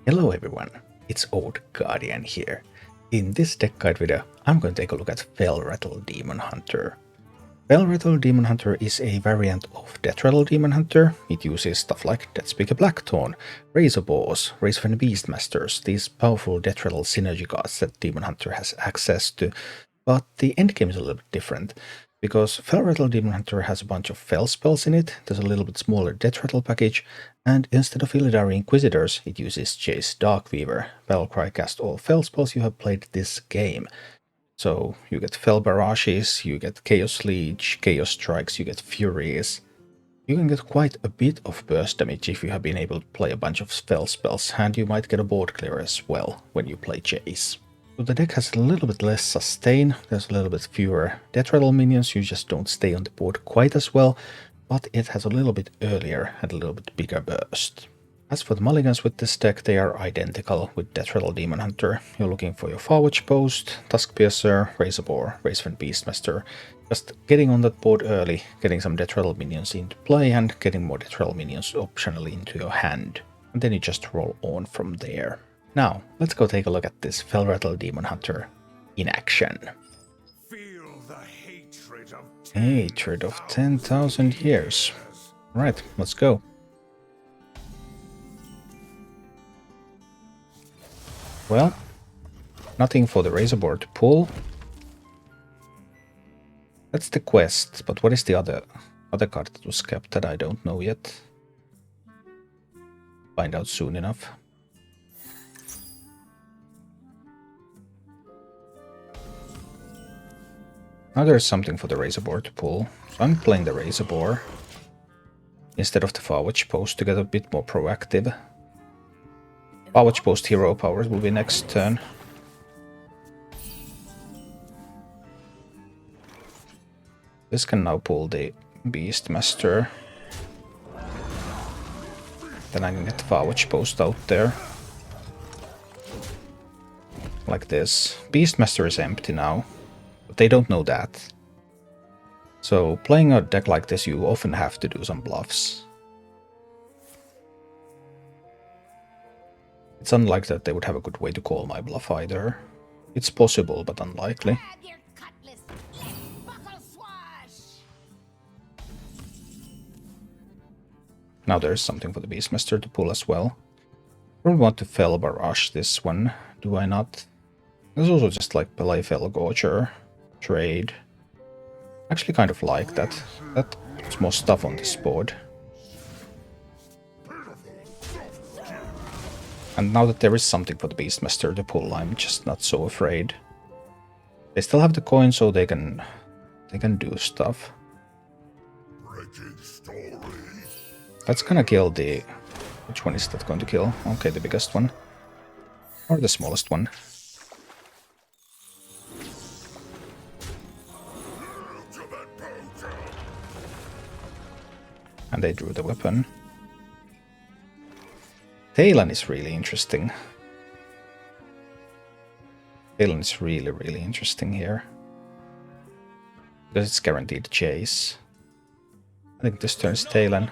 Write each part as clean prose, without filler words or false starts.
Hello everyone, it's Old Guardian here. In this deck guide video, I'm going to take a look at Felrattle Demon Hunter. Felrattle Demon Hunter is a variant of Deathrattle Demon Hunter. It uses stuff like Deathspeaker Blackthorn, Razor Boars, Razorfen Beastmasters, these powerful Deathrattle synergy cards that Demon Hunter has access to, but the endgame is a little bit different. Because Felrattle Demon Hunter has a bunch of Fel spells in it, there's a little bit smaller Deathrattle package, and instead of Illidari Inquisitors, it uses Jace Darkweaver. Battlecry cast all Fel spells you have played this game. So you get Fel Barrages, you get Chaos Leech, Chaos Strikes, you get Furies. You can get quite a bit of burst damage if you have been able to play a bunch of Fel spells, and you might get a board clear as well when you play Jace. So the deck has a little bit less sustain, there's a little bit fewer Deathrattle minions, you just don't stay on the board quite as well, but it has a little bit earlier and a little bit bigger burst. As for the mulligans with this deck, they are identical with Deathrattle Demon Hunter. You're looking for your Farwatch Post, Tuskpiercer, Razorboar, Razorfen Beastmaster. Just getting on that board early, getting some Deathrattle minions into play and getting more Deathrattle minions optionally into your hand. And then you just roll on from there. Now, let's go take a look at this Felrattle Demon Hunter in action. Feel the hatred of 10,000 years. Right, let's go. Well, nothing for the Razorboar to pull. That's the quest, but what is the other card that was kept that I don't know yet? Find out soon enough. Now there's something for the Razorboar to pull, so I'm playing the Razorboar instead of the Farwatch Post to get a bit more proactive. Farwatch Post hero powers will be next turn. This can now pull the Beastmaster. Then I can get the Farwatch Post out there. Like this. Beastmaster is empty now. But they don't know that. So playing a deck like this, you often have to do some bluffs. It's unlikely that they would have a good way to call my bluff either. It's possible, but unlikely. Now there's something for the Beastmaster to pull as well. I don't want to Fel Barrage this one, do I not? There's also just like play Fel Gorger. Trade. Actually kind of like that. That puts more stuff on this board. And now that there is something for the Beastmaster to pull, I'm just not so afraid. They still have the coin, so they can do stuff. That's gonna kill the... Which one is that going to kill? Okay, the biggest one. Or the smallest one. And they drew the weapon. Talon is really interesting. Talon is really interesting here. Because it's guaranteed chase. I think this turns Talon.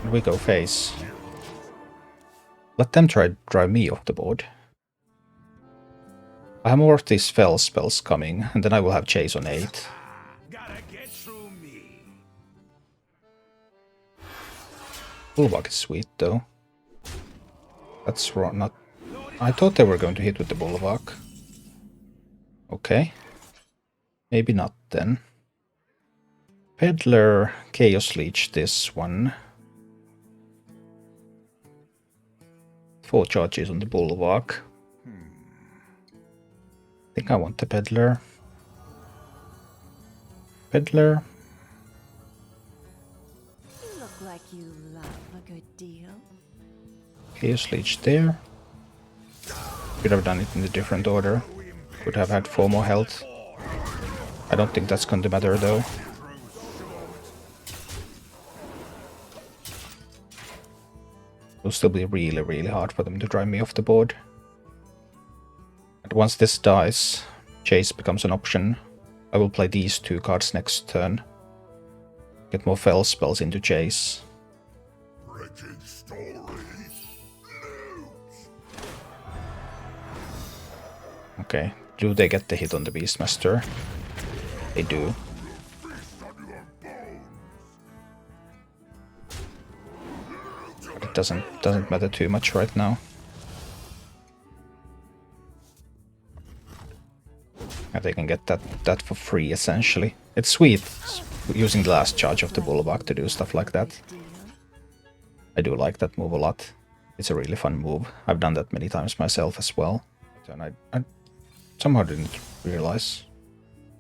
And we go face. Let them try to drive me off the board. I have more of these Fel spells coming, and then I will have chase on 8. Bulwark is sweet though. That's wrong. Not. I thought they were going to hit with the Bulwark. Okay. Maybe not then. Peddler, Chaos Leech this one. 4 charges on the Bulwark. I think I want the Peddler. Peddler. Like you love a good deal. Chaos Leech there. Could have done it in a different order. Could have had 4 more health. I don't think that's going to matter though. It'll still be really hard for them to drive me off the board. And once this dies, Chase becomes an option. I will play these 2 cards next turn. Get more Fel spells into Chase. Okay, do they get the hit on the Beastmaster? They do. But it doesn't matter too much right now. And they can get that for free, essentially. It's sweet using the last charge of the Bulwark to do stuff like that. I do like that move a lot. It's a really fun move. I've done that many times myself as well. And I somehow didn't realize.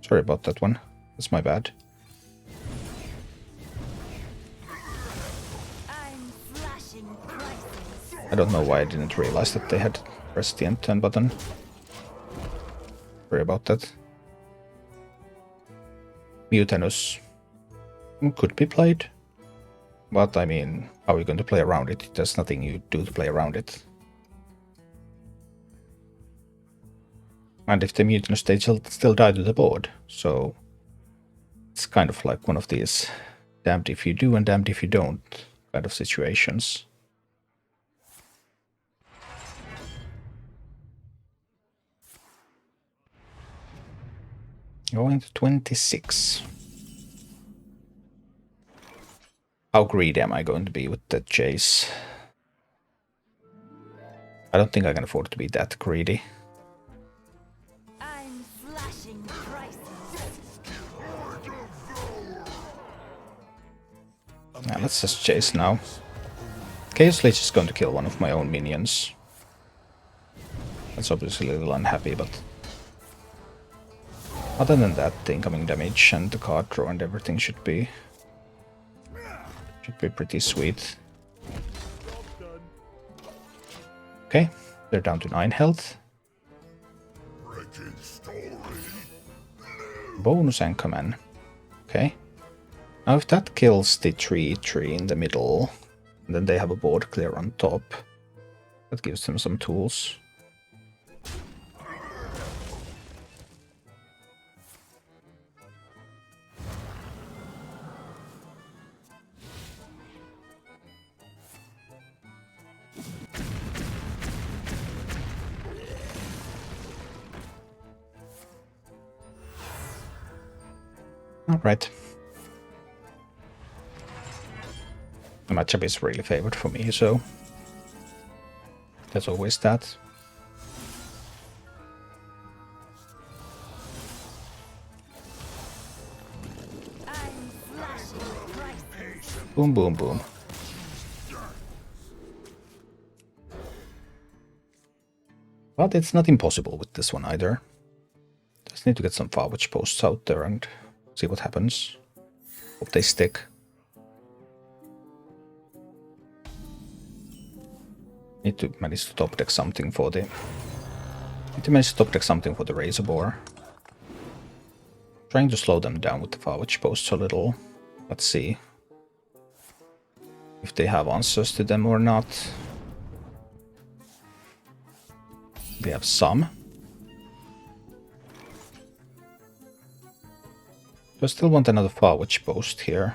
Sorry about that one. That's my bad. I don't know why I didn't realize that they had pressed the end turn button. Sorry about that. Mutanus could be played. But I mean, how are you going to play around it? There's nothing you do to play around it. And if the Mutanus, they still die to the board. So it's kind of like one of these damned if you do and damned if you don't kind of situations. Going to 26. How greedy am I going to be with the Jace? I don't think I can afford to be that greedy. I'm flashing prices. Now let's just chase now. Chaos Leech is going to kill one of my own minions. That's obviously a little unhappy, but other than that, the incoming damage and the card draw and everything should be pretty sweet. Okay, they're down to 9 health. Bonus Anchorman. Okay. Now if that kills the tree in the middle, and then they have a board clear on top, that gives them some tools. Alright. The matchup is really favored for me, so there's always that. Boom, boom, boom. But it's not impossible with this one either. Just need to get some Farwatch posts out there and see what happens. Hope they stick. Need to manage to top deck something for the... Need to manage to top deck something for the Razor Boar. Trying to slow them down with the Farwatch posts a little. Let's see if they have answers to them or not. They have some. Do I still want another Farwatch post here?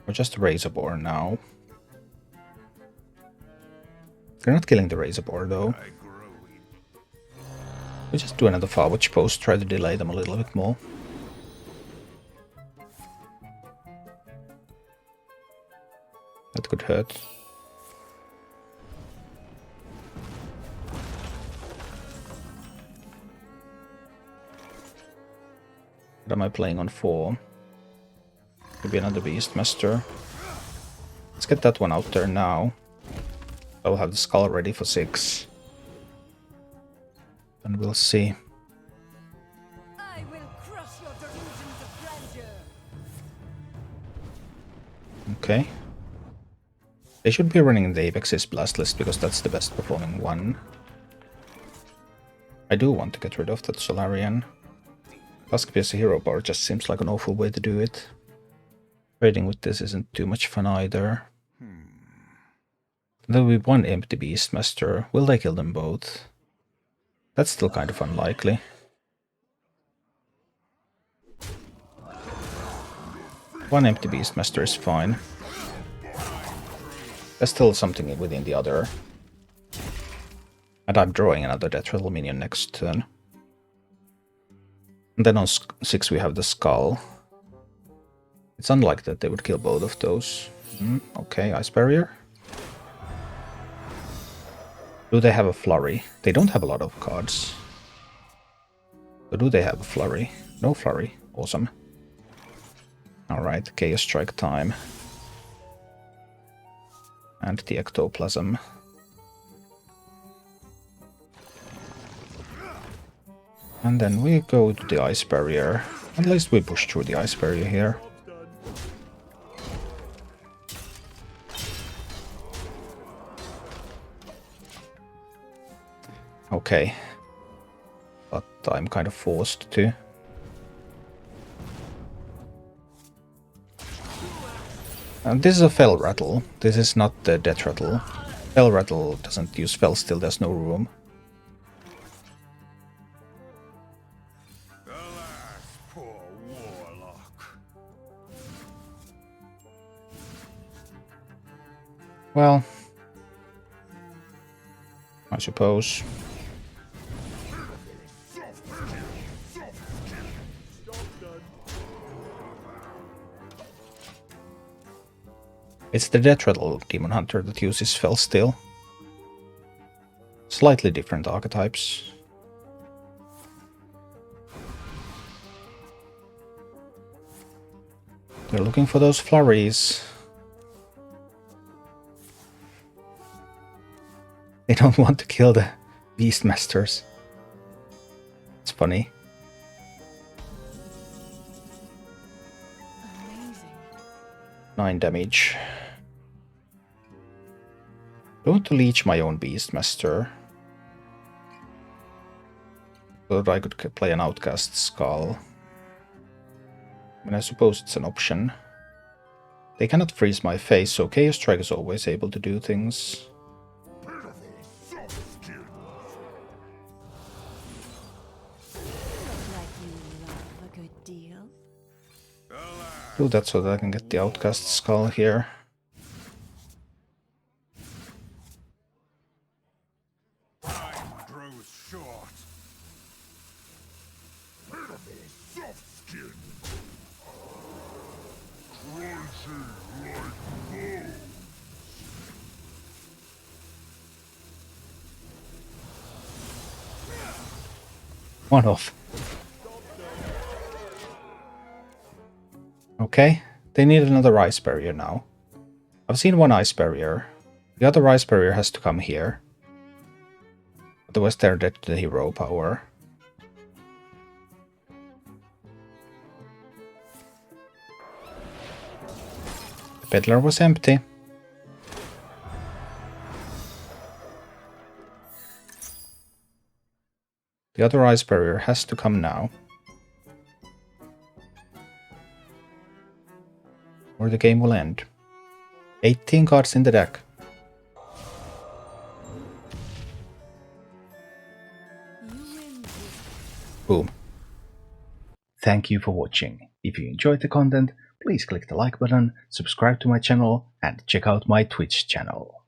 Or just a Razor Boar now? They're not killing the Razor Boar though. We just do another Farwatch post, try to delay them a little bit more. That could hurt. What am I playing on 4? Maybe another Beastmaster. Let's get that one out there now. I'll have the skull ready for 6. And we'll see. I will crush your delusions of grandeur. Okay. They should be running the Apex's Blast list because that's the best performing one. I do want to get rid of that Solarian. Tuskpiercer Hero Power just seems like an awful way to do it. Trading with this isn't too much fun either. There'll be one empty Beastmaster. Will they kill them both? That's still kind of unlikely. One empty Beastmaster is fine. There's still something within the other. And I'm drawing another Deathrattle minion next turn. And then on 6 we have the Skull. It's unlikely that they would kill both of those. Okay, Ice Barrier. Do they have a Flurry? They don't have a lot of cards. Or do they have a Flurry? No Flurry. Awesome. Alright, Chaos Strike time. And the Ectoplasm. And then we go to the Ice Barrier. At least we push through the Ice Barrier here. Okay. But I'm kind of forced to. And this is a Felrattle. This is not the Deathrattle. Felrattle doesn't use Felstill, there's no room. Alas, poor warlock. Well, I suppose. It's the Deathrattle Demon Hunter that uses Felstill. Slightly different archetypes. They're looking for those flurries. They don't want to kill the Beastmasters. It's funny. Amazing. 9 damage. Don't to leech my own Beastmaster. So that I could play an Outcast Skull. I mean, I suppose it's an option. They cannot freeze my face, so Chaos Strike is always able to do things. Do that so that I can get the Outcast Skull here. Time grows short. Soft skin. Crunchy like bones. One off. Okay, they need another Ice Barrier now. I've seen one Ice Barrier. The other Ice Barrier has to come here. Otherwise they're dead to the hero power. The Peddler was empty. The other Ice Barrier has to come now. Or the game will end. 18 cards in the deck. Boom. Thank you for watching. If you enjoyed the content, please click the like button, subscribe to my channel, and check out my Twitch channel.